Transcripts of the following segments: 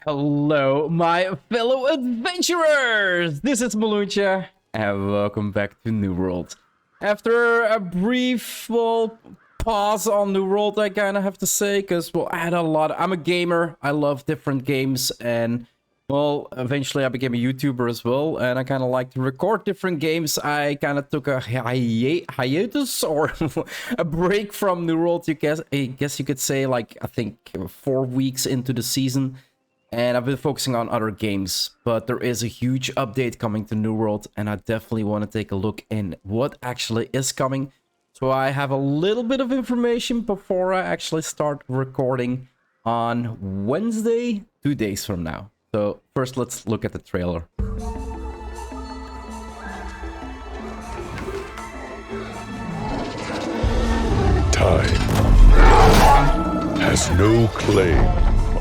Hello, my fellow adventurers! This is Mloentje, and welcome back to New World. After a brief, pause on New World, I kind of have to say, because, I had a lot. I'm a gamer, I love different games, and, eventually I became a YouTuber as well, and I kind of like to record different games. I kind of took a hiatus, or a break from New World, I guess you could say, like, I think 4 weeks into the season. And I've been focusing on other games, but there is a huge update coming to New World, and I definitely want to take a look in what actually is coming. So I have a little bit of information before I actually start recording on Wednesday, 2 days from now. So first, let's look at the trailer. Time has no claim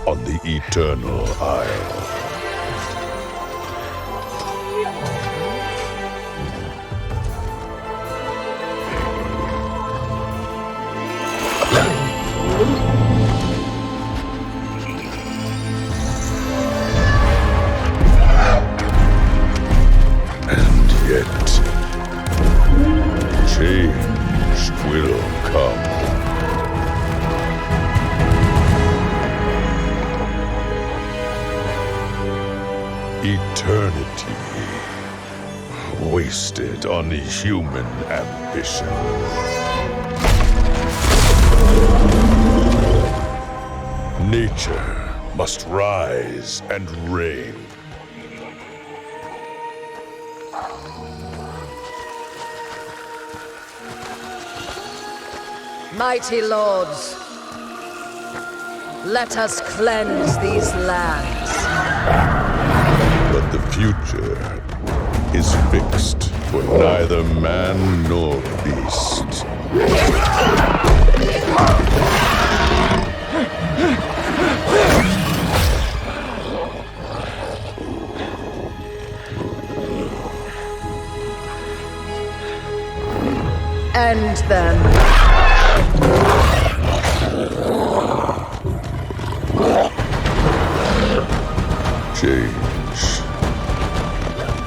on the Eternal Isle. And yet, change will come. Eternity wasted on human ambition. Nature must rise and reign. Mighty lords, let us cleanse these lands. But the future is fixed for neither man nor beast. End them. Change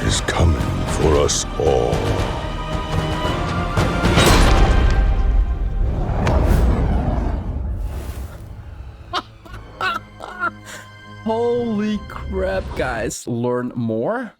is coming for us all. Holy crap, guys. Learn more.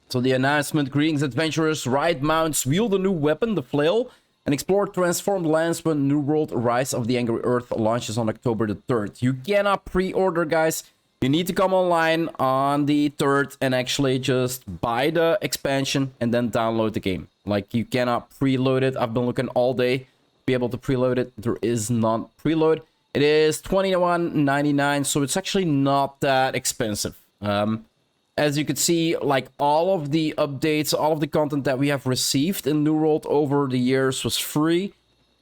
So the announcement: greetings adventurers, ride mounts, wield a new weapon, the flail, and explore transformed lands when New World Rise of the Angry Earth launches on October the 3rd. You cannot pre-order, guys. You need to come online on the 3rd and actually just buy the expansion and then download the game. Like, you cannot preload it. I've been looking all day to be able to preload it. There is not preload. It is $21.99, so it's actually not that expensive. As you can see, like, all of the updates, all of the content that we have received in New World over the years was free.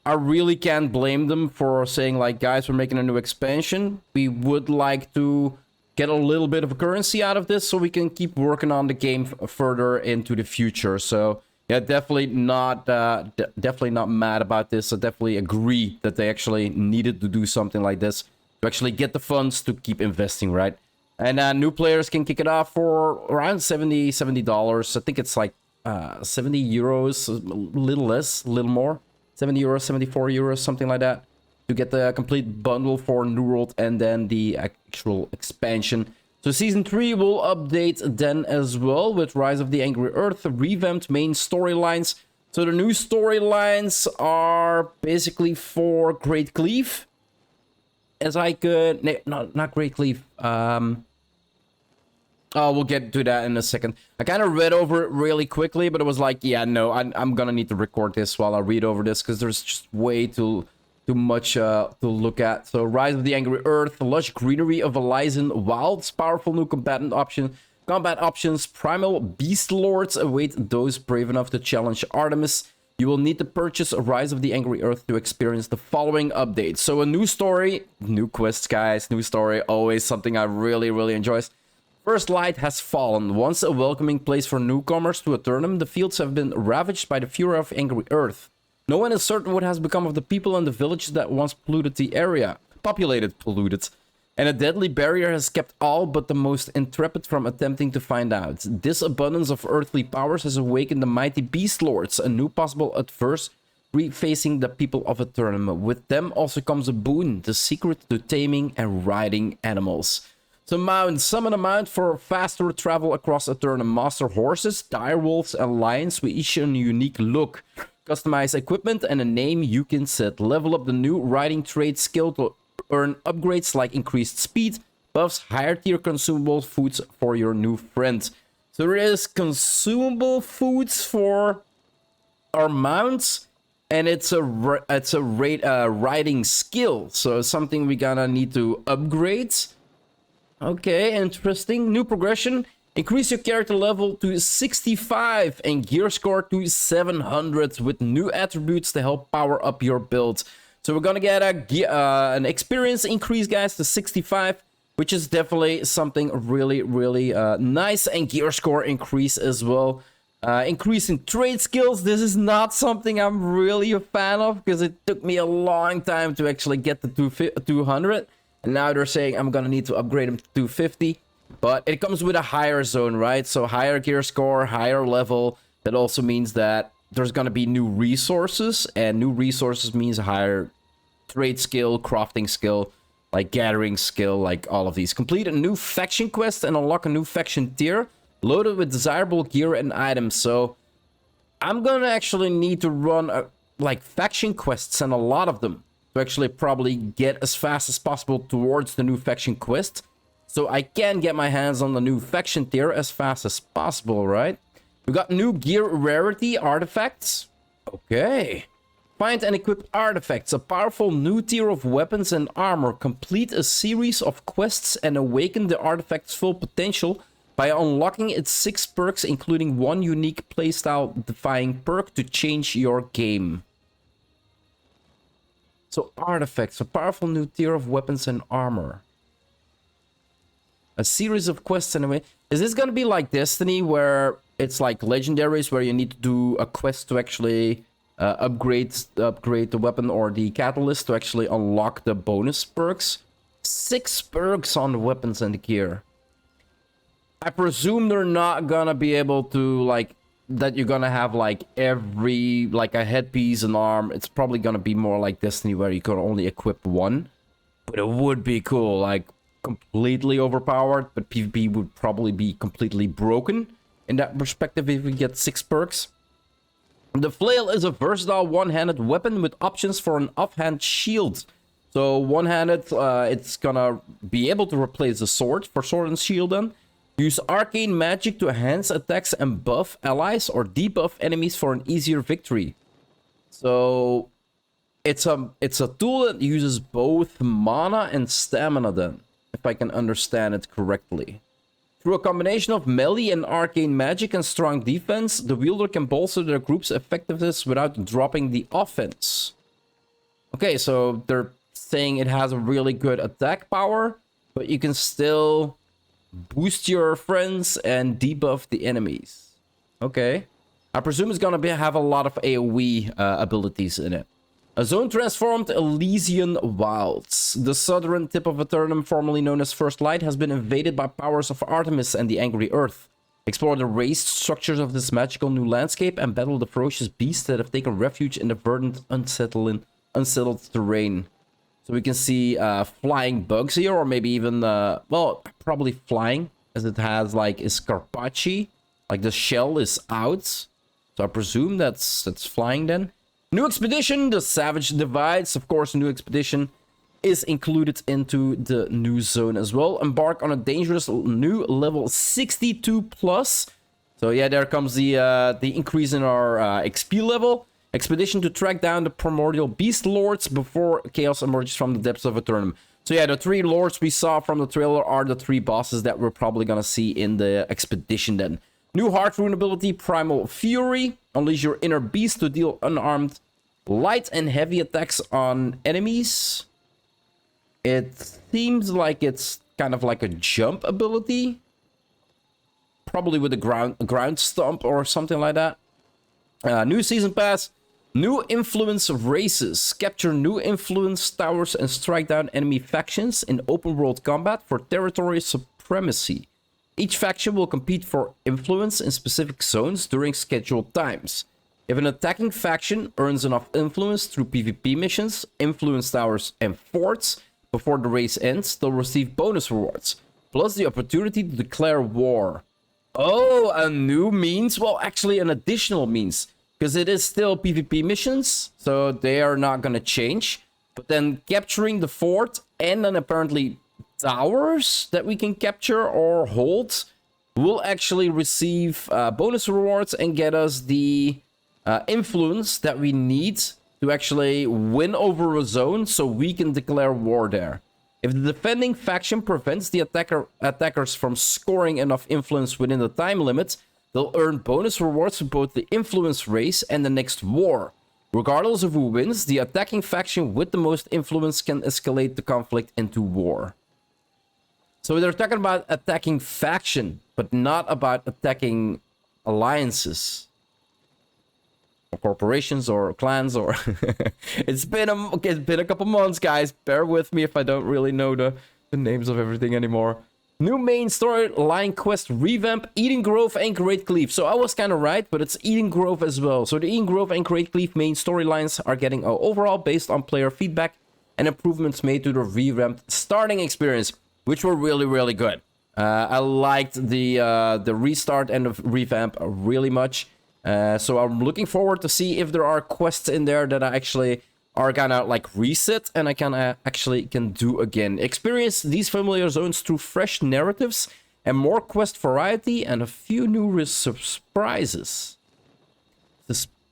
I really can't blame them for saying, like, guys, we're making a new expansion. We would like to get a little bit of a currency out of this so we can keep working on the game further into the future. So yeah, definitely not mad about this. I definitely agree that they actually needed to do something like this to actually get the funds to keep investing, right? And new players can kick it off for around $70. I think it's like 70 euros, a little less, a little more. 70 euros, 74 euros, something like that, to get the complete bundle for New World and then the actual expansion. So Season 3 will update then as well with Rise of the Angry Earth, revamped main storylines. So the new storylines are basically for Great Cleave. As I could... No, not Great Cleave. Oh, we'll get to that in a second. I kind of read over it really quickly, but it was like, yeah, no, I'm gonna need to record this while I read over this, because there's just way too much to look at. So, Rise of the Angry Earth, the lush greenery of Elysian Wilds, powerful new combat options, primal beast lords await those brave enough to challenge Artemis. You will need to purchase Rise of the Angry Earth to experience the following updates. So, a new story, new quests, guys, new story, always something I really enjoy. First light has fallen. Once a welcoming place for newcomers to Eternum, the fields have been ravaged by the fury of Angry Earth. No one is certain what has become of the people and the villages that once polluted the area. Polluted. And a deadly barrier has kept all but the most intrepid from attempting to find out. This abundance of earthly powers has awakened the mighty beast lords, a new possible adverse facing the people of Eternum. With them also comes a boon, the secret to taming and riding animals. So mount, summon a mount for faster travel across Eternum. Master horses, direwolves, and lions with each a unique look. Customize equipment and a name you can set. Level up the new riding trade skill to earn upgrades like increased speed, buffs, higher tier consumable foods for your new friend. So there is consumable foods for our mounts, and it's a riding skill. So something we gonna need to upgrade. Okay, interesting. New progression. Increase your character level to 65 and gear score to 700 with new attributes to help power up your build. So we're gonna get an experience increase, guys, to 65, which is definitely something really, really nice. And gear score increase as well. Increase in trade skills. This is not something I'm really a fan of because it took me a long time to actually get to 200. And now they're saying I'm gonna need to upgrade them to 250. But it comes with a higher zone, right? So higher gear score, higher level. That also means that there's gonna be new resources. And new resources means higher trade skill, crafting skill, like gathering skill, like all of these. Complete a new faction quest and unlock a new faction tier loaded with desirable gear and items. So I'm gonna actually need to run like faction quests, and a lot of them, to actually probably get as fast as possible towards the new faction quest, so I can get my hands on the new faction tier as fast as possible, right? We got new gear rarity artifacts. Okay. Find and equip artifacts, a powerful new tier of weapons and armor. Complete a series of quests and awaken the artifact's full potential by unlocking its 6 perks, including one unique playstyle defying perk to change your game. So artifacts, a powerful new tier of weapons and armor. A series of quests anyway. Is this gonna be like Destiny, where it's like legendaries, where you need to do a quest to actually upgrade the weapon or the catalyst to actually unlock the bonus perks? 6 perks on the weapons and the gear. I presume they're not gonna be able to, like, that you're gonna have like every, like, a headpiece and arm. It's probably gonna be more like Destiny, where you can only equip one. But it would be cool, like completely overpowered, but PvP would probably be completely broken in that perspective if we get 6 perks. The flail is a versatile one-handed weapon with options for an offhand shield. So one-handed, it's gonna be able to replace the sword for sword and shield then. Use arcane magic to enhance attacks and buff allies or debuff enemies for an easier victory. So it's a tool that uses both mana and stamina then, if I can understand it correctly. Through a combination of melee and arcane magic and strong defense, the wielder can bolster their group's effectiveness without dropping the offense. Okay, so they're saying it has a really good attack power, but you can still boost your friends and debuff the enemies. Okay. I presume it's gonna have a lot of AoE abilities in it. A zone transformed Elysian Wilds. The southern tip of Eternum, formerly known as First Light, has been invaded by powers of Artemis and the Angry Earth. Explore the raised structures of this magical new landscape and battle the ferocious beasts that have taken refuge in the verdant, unsettled terrain. So we can see flying bugs here, or maybe even, well, probably flying, as it has like a Scarpacci. Like the shell is out. So I presume that's flying then. New expedition, the Savage Divides. Of course, new expedition is included into the new zone as well. Embark on a dangerous new level 62 plus. So yeah, there comes the increase in our XP level. Expedition to track down the primordial beast lords before chaos emerges from the depths of Eternum. So yeah, the 3 lords we saw from the trailer are the 3 bosses that we're probably gonna see in the expedition then. New heart rune ability, Primal Fury. Unleash your inner beast to deal unarmed light and heavy attacks on enemies. It seems like it's kind of like a jump ability. Probably with a ground stomp or something like that. New season pass. New influence races. Capture new influence towers and strike down enemy factions in open world combat for territory supremacy. Each faction will compete for influence in specific zones during scheduled times. If an attacking faction earns enough influence through PvP missions, influence towers, and forts before the race ends, they'll receive bonus rewards, plus the opportunity to declare war. Oh, a new means? Well, actually an additional means, because it is still PvP missions, so they are not going to change. But then capturing the fort and then apparently towers that we can capture or hold will actually receive bonus rewards and get us the influence that we need to actually win over a zone so we can declare war there. If the defending faction prevents the attackers from scoring enough influence within the time limit, they'll earn bonus rewards for both the influence race and the next war. Regardless of who wins, the attacking faction with the most influence can escalate the conflict into war. So they're talking about attacking faction, but not about attacking alliances. Or corporations or clans or... it's been a couple months, guys. Bear with me if I don't really know the names of everything anymore. New main storyline quest revamp, Eden Grove and Great Cleave. So I was kind of right, but it's Eden Grove as well. So the Eden Grove and Great Cleave main storylines are getting overall based on player feedback and improvements made to the revamped starting experience, which were really, really good. I liked the restart and the revamp really much. So I'm looking forward to see if there are quests in there that I actually are gonna like reset and I can actually do again. Experience these familiar zones through fresh narratives and more quest variety and a few new surprises.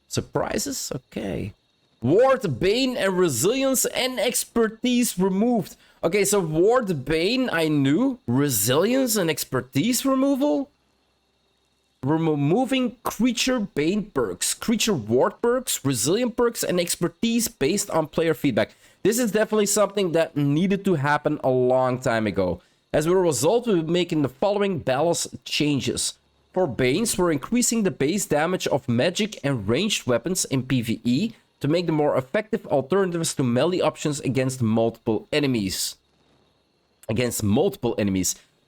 Surprises? Okay. Ward, Bane, and Resilience and Expertise removed. Okay, so Ward, Bane, I knew. Resilience and Expertise removal? We're removing Creature Bane perks, Creature Ward perks, Resilient perks, and Expertise based on player feedback. This is definitely something that needed to happen a long time ago. As a result, we'll be making the following balance changes. For Banes, we're increasing the base damage of magic and ranged weapons in PvE to make them more effective alternatives to melee options against multiple enemies.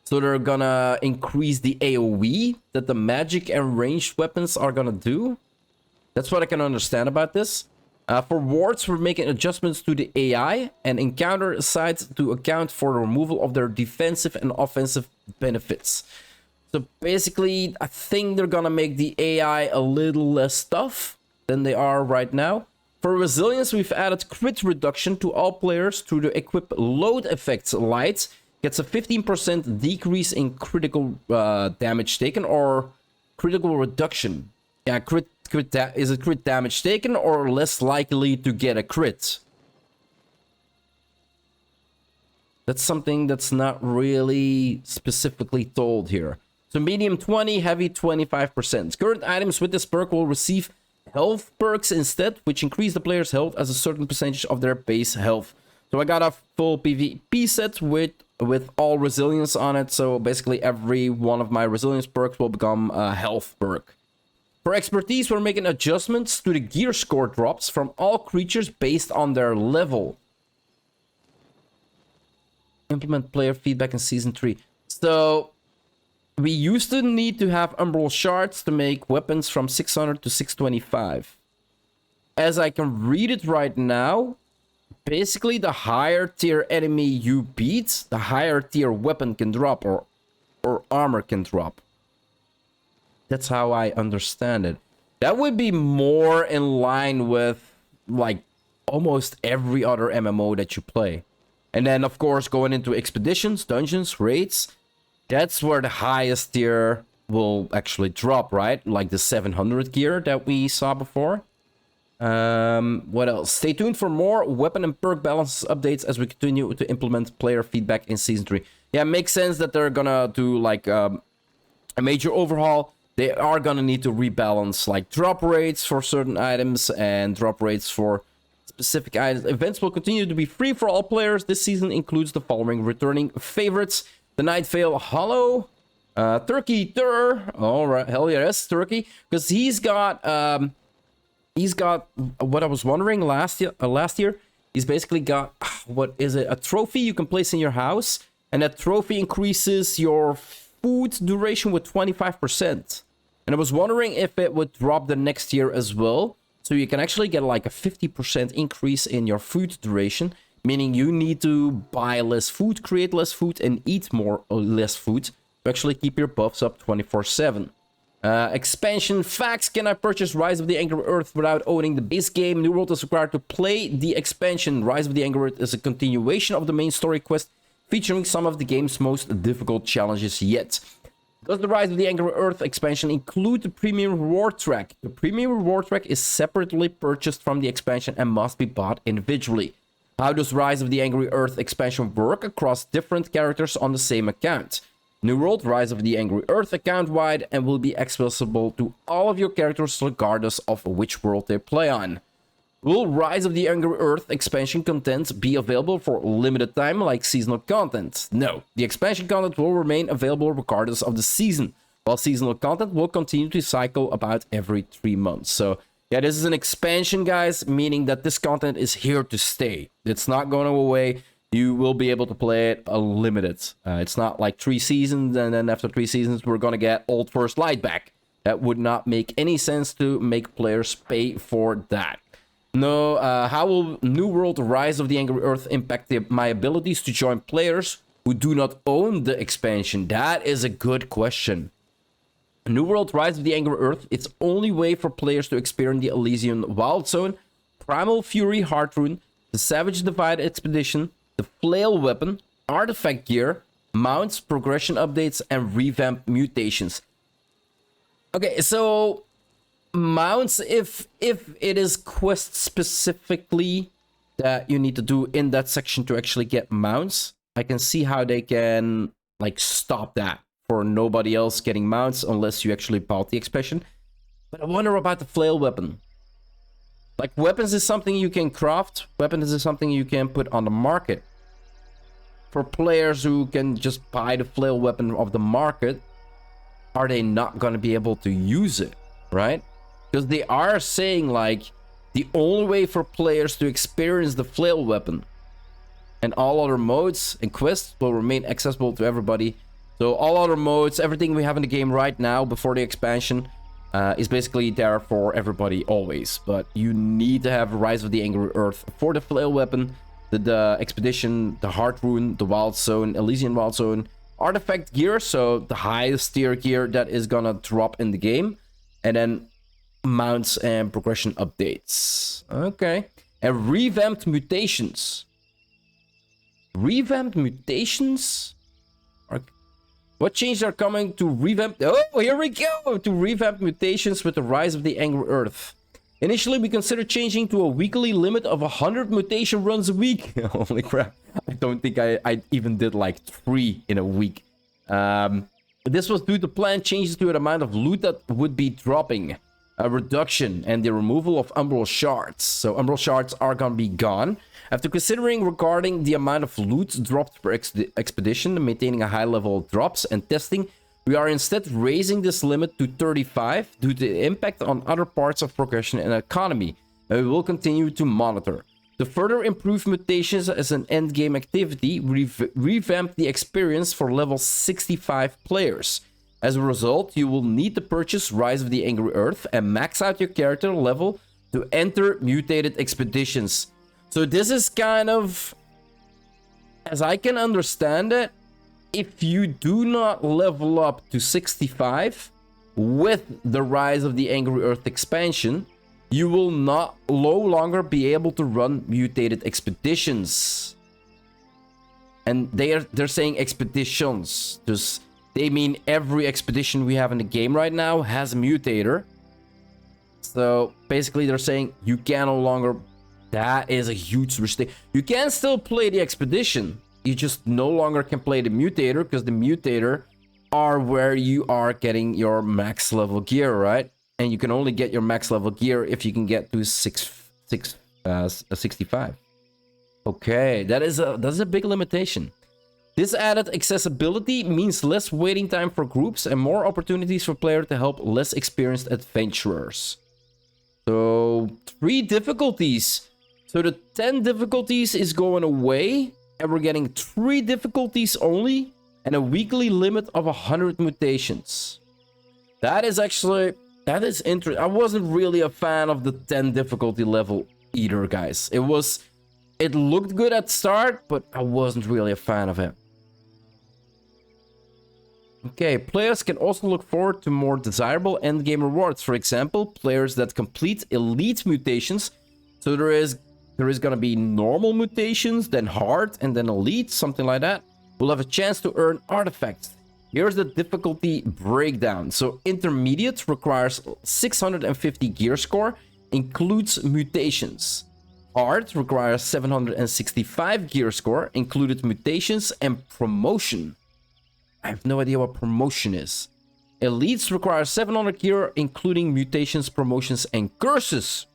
So they're gonna increase the AoE that the magic and ranged weapons are gonna do. That's what I can understand about this. For wards, we're making adjustments to the AI and encounter sides to account for the removal of their defensive and offensive benefits. So basically, I think they're gonna make the AI a little less tough than they are right now. For resilience, we've added crit reduction to all players through the equip load effects light. Gets a 15% decrease in critical damage taken or critical reduction. Yeah, is it crit damage taken or less likely to get a crit? That's something that's not really specifically told here. So medium 20, heavy 25%. Current items with this perk will receive health perks instead, which increase the player's health as a certain percentage of their base health. So I got a full PvP set with all resilience on it. So basically every one of my resilience perks will become a health perk. For expertise, we're making adjustments to the gear score drops from all creatures based on their level. Implement player feedback in Season 3. So we used to need to have umbral shards to make weapons from 600 to 625. As I can read it right now, basically the higher tier enemy you beat, the higher tier weapon can drop or armor can drop. That's how I understand it. That would be more in line with like almost every other MMO that you play. And then of course going into expeditions, dungeons, raids, that's where the highest tier will actually drop, right? Like the 700 gear that we saw before. What else? Stay tuned for more weapon and perk balance updates as we continue to implement player feedback in Season 3. Yeah, it makes sense that they're gonna do like a major overhaul. They are gonna need to rebalance like drop rates for certain items and drop rates for specific items. Events will continue to be free for all players. This season includes the following returning favorites: the Night Vale Hollow, Turkey Tur. All right, hell yes, Turkey, because he's got he's got what I was wondering last year. He's basically got, what is it? A trophy you can place in your house, and that trophy increases your food duration with 25%. And I was wondering if it would drop the next year as well. So you can actually get like a 50% increase in your food duration, meaning you need to buy less food, create less food, and eat more or less food to actually keep your buffs up 24/7. Expansion facts. Can I purchase Rise of the Angry Earth without owning the base game? New World is required to play the expansion. Rise of the Angry Earth is a continuation of the main story quest, featuring some of the game's most difficult challenges yet. Does the Rise of the Angry Earth expansion include the premium reward track? The premium reward track is separately purchased from the expansion and must be bought individually. How does Rise of the Angry Earth expansion work across different characters on the same account? New World Rise of the Angry Earth account-wide and will be accessible to all of your characters regardless of which world they play on. Will Rise of the Angry Earth expansion content be available for limited time like seasonal content? No, the expansion content will remain available regardless of the season, while seasonal content will continue to cycle about every 3 months. So yeah, this is an expansion, guys, meaning that this content is here to stay. It's not going away. You will be able to play it unlimited. It's not like 3 seasons, and then after 3 seasons, we're going to get Old First Light back. That would not make any sense to make players pay for that. No, how will New World Rise of the Angry Earth impact my abilities to join players who do not own the expansion? That is a good question. New World Rise of the Angry Earth, its only way for players to experience the Elysian Wild Zone, Primal Fury Heartrune, the Savage Divide Expedition, the Flail Weapon, Artifact Gear, mounts, progression updates, and revamped mutations. Okay, so mounts, if it is quest specifically that you need to do in that section to actually get mounts, I can see how they can like stop that for nobody else getting mounts unless you actually bought the expansion. But I wonder about the Flail Weapon. Like, weapons is something you can craft. Weapons is something you can put on the market. For players who can just buy the Flail Weapon of the market, are they not going to be able to use it, right? Because they are saying, like, the only way for players to experience the Flail Weapon and all other modes and quests will remain accessible to everybody. So all other modes, everything we have in the game right now before the expansion, is basically there for everybody always. But you need to have Rise of the Angry Earth for the Flail Weapon, the Expedition, the Heartrune, the Wild Zone, Elysian Wild Zone, Artifact Gear, so the highest tier gear that is gonna drop in the game, and then mounts and progression updates. Okay. And revamped mutations. Revamped mutations? What changes are coming to revamp? Oh, here we go! To revamp mutations with the Rise of the Angry Earth. Initially, we considered changing to a weekly limit of 100 mutation runs a week. Holy crap. I don't think I even did like 3 in a week. This was due to planned changes to the amount of loot that would be dropping. A reduction and the removal of Umbral Shards. So Umbral Shards are gonna be gone. After considering regarding the amount of loot dropped per expedition, maintaining a high level of drops and testing, we are instead raising this limit to 35 due to the impact on other parts of progression and economy, and we will continue to monitor. To further improve mutations as an endgame activity, we revamped the experience for level 65 players. As a result, you will need to purchase Rise of the Angry Earth and max out your character level to enter mutated expeditions. So this is kind of, as I can understand it, if you do not level up to 65 with the Rise of the Angry Earth expansion, you will no longer be able to run mutated expeditions. And they're saying expeditions. Just they mean every expedition we have in the game right now has a mutator. So basically they're saying you can no longer. That is a huge mistake. You can still play the expedition. You just no longer can play the mutator because the mutator are where you are getting your max level gear, right? And you can only get your max level gear if you can get to 65. Okay, that's a big limitation. This added accessibility means less waiting time for groups and more opportunities for players to help less experienced adventurers. So 3 difficulties. So the 10 difficulties is going away. And we're getting 3 difficulties only. And a weekly limit of 100 mutations. That is actually... That is interesting. I wasn't really a fan of the 10 difficulty level either, guys. It looked good at start, but I wasn't really a fan of it. Okay, players can also look forward to more desirable endgame rewards. For example, players that complete elite mutations. So there is gonna be normal mutations, then hard, and then elite, something like that. Will have a chance to earn artifacts. Here's the difficulty breakdown. So intermediate requires 650 gear score, includes mutations. Hard requires 765 gear score, included mutations and promotion. I have no idea what promotion is. Elites require 700 gear, including mutations, promotions, and curses.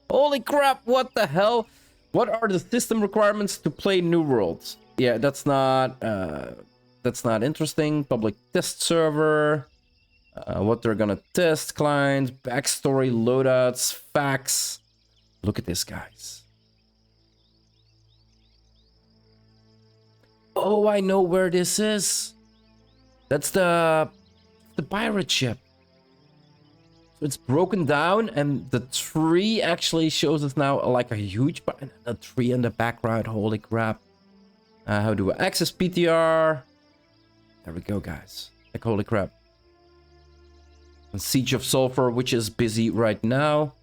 Holy crap, what the hell? What are the system requirements to play New World? Yeah, that's not interesting. Public test server. What they're gonna test, client, backstory, loadouts, facts. Look at this, guys. Oh, I know where this is. That's the pirate ship. So it's broken down, and the tree actually shows us now like a huge a tree in the background. Holy crap! How do I access PTR? There we go, guys. Like, holy crap. And Siege of Sulfur, which is busy right now.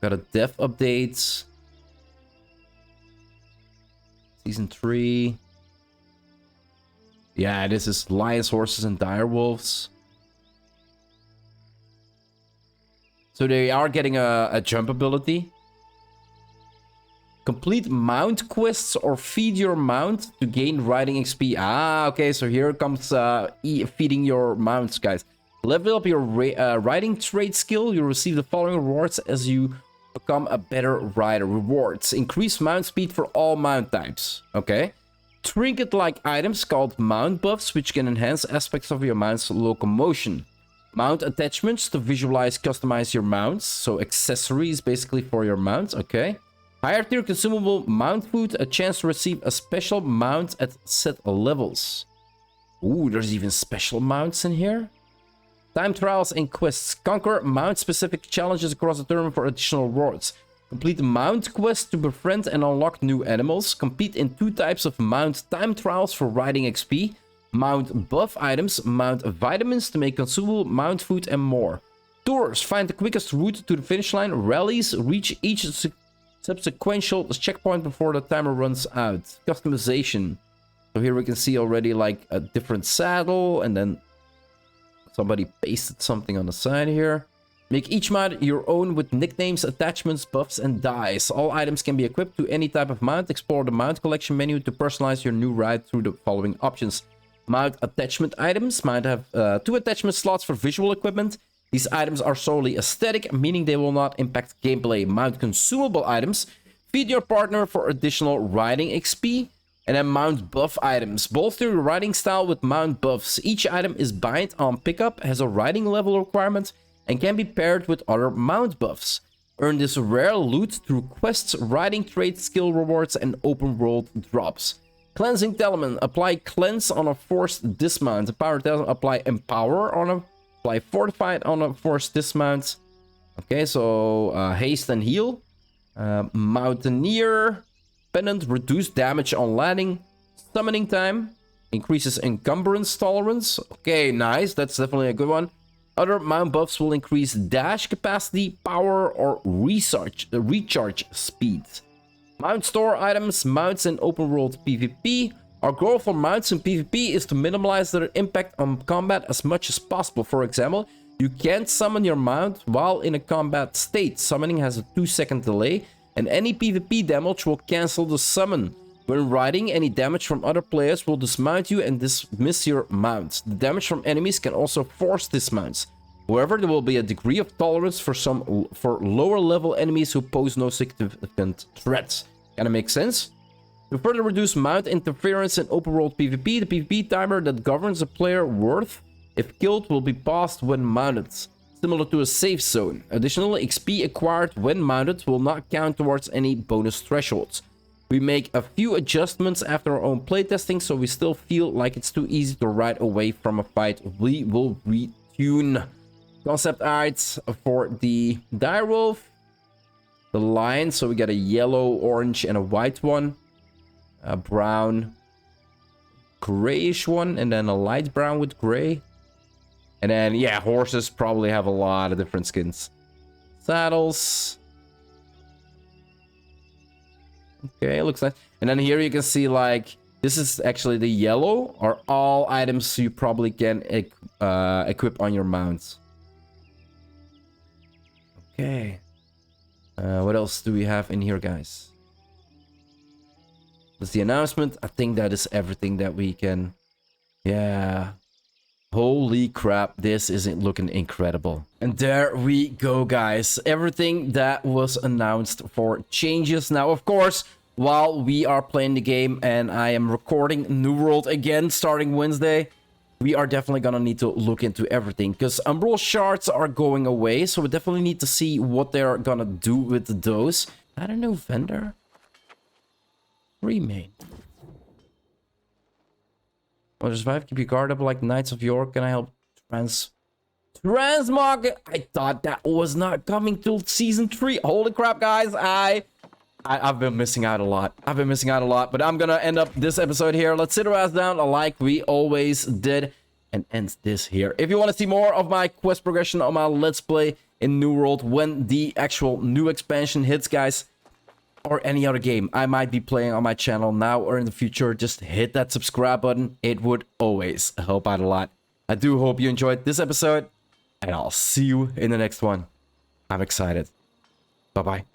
Got a dev update. Season 3. Yeah, this is Lions, Horses, and Direwolves. So they are getting a jump ability. Complete mount quests or feed your mount to gain riding XP. Ah, okay, so here comes feeding your mounts, guys. Level up your riding trait skill. You receive the following rewards as you become a better rider. Rewards. Increase mount speed for all mount types. Okay. Trinket-like items called mount buffs, which can enhance aspects of your mount's locomotion. Mount attachments to visualize, customize your mounts. So accessories basically for your mounts. Okay. Higher tier consumable mount food, a chance to receive a special mount at set levels. Ooh, there's even special mounts in here. Time trials and quests. Conquer mount-specific challenges across the tournament for additional rewards. Complete mount quests to befriend and unlock new animals. Compete in 2 types of mount time trials for riding XP. Mount buff items, mount vitamins to make consumable mount food, and more. Tours. Find the quickest route to the finish line. Rallies. Reach each subsequential checkpoint before the timer runs out. Customization. So here we can see already like a different saddle, and then somebody pasted something on the side here. Make each mount your own with nicknames, attachments, buffs, and dice. All items can be equipped to any type of mount. Explore the mount collection menu to personalize your new ride through the following options. Mount attachment items. Mount have 2 attachment slots for visual equipment. These items are solely aesthetic, meaning they will not impact gameplay. Mount consumable items. Feed your partner for additional riding XP. And then mount buff items. Bolster your riding style with mount buffs. Each item is bind on pickup, has a riding level requirement, and can be paired with other mount buffs. Earn this rare loot through quests, riding trait skill rewards, and open world drops. Cleansing Talisman. Apply Cleanse on a forced dismount. Empower Talisman. Apply Empower on a... Apply Fortified on a forced dismount. Okay, so Haste and Heal. Mountaineer. Pendant. Reduce damage on landing. Summoning time. Increases encumbrance tolerance. Okay, nice. That's definitely a good one. Other mount buffs will increase dash capacity, power, or recharge speed. Mount store items, mounts in open world PvP. Our goal for mounts in PvP is to minimize their impact on combat as much as possible. For example, you can't summon your mount while in a combat state. Summoning has a 2-second delay, and any PvP damage will cancel the summon. When riding, any damage from other players will dismount you and dismiss your mount. The damage from enemies can also force dismounts. However, there will be a degree of tolerance for lower level enemies who pose no significant threats. Kinda makes sense? To further reduce mount interference in open world PvP, the PvP timer that governs a player worth, if killed, will be paused when mounted. similar to a safe zone. Additionally, XP acquired when mounted will not count towards any bonus thresholds. We make a few adjustments after our own playtesting, so we still feel like it's too easy to ride away from a fight. We will retune. Concept arts for the direwolf, the lion, so we got a yellow, orange, and a white one, a brown, grayish one, and then a light brown with gray. And then, yeah, horses probably have a lot of different skins. Saddles. Okay, looks nice. And then here you can see, like, this is actually the yellow, are all items you probably can equip on your mounts. Okay. What else do we have in here, guys? That's the announcement. I think that is everything that we can... Yeah. Holy crap, this isn't looking incredible. And there we go, guys. Everything that was announced for changes. Now, of course, while we are playing the game and I am recording New World again starting Wednesday, we are definitely gonna need to look into everything because Umbral Shards are going away, so we definitely need to see what they're gonna do with those. I don't know, vendor. Remain. Well, survive, keep your guard up like Knights of York. Can I help transmog? I thought that was not coming till season 3. Holy crap, guys. I've been missing out a lot. I've been missing out a lot, but I'm gonna end up this episode here. Let's sit our ass down like we always did and end this here. If you want to see more of my quest progression on my Let's Play in New World when the actual new expansion hits, guys, or any other game I might be playing on my channel now or in the future, just hit that subscribe button. It would always help out a lot. I do hope you enjoyed this episode, and I'll see you in the next one. I'm excited. Bye-bye.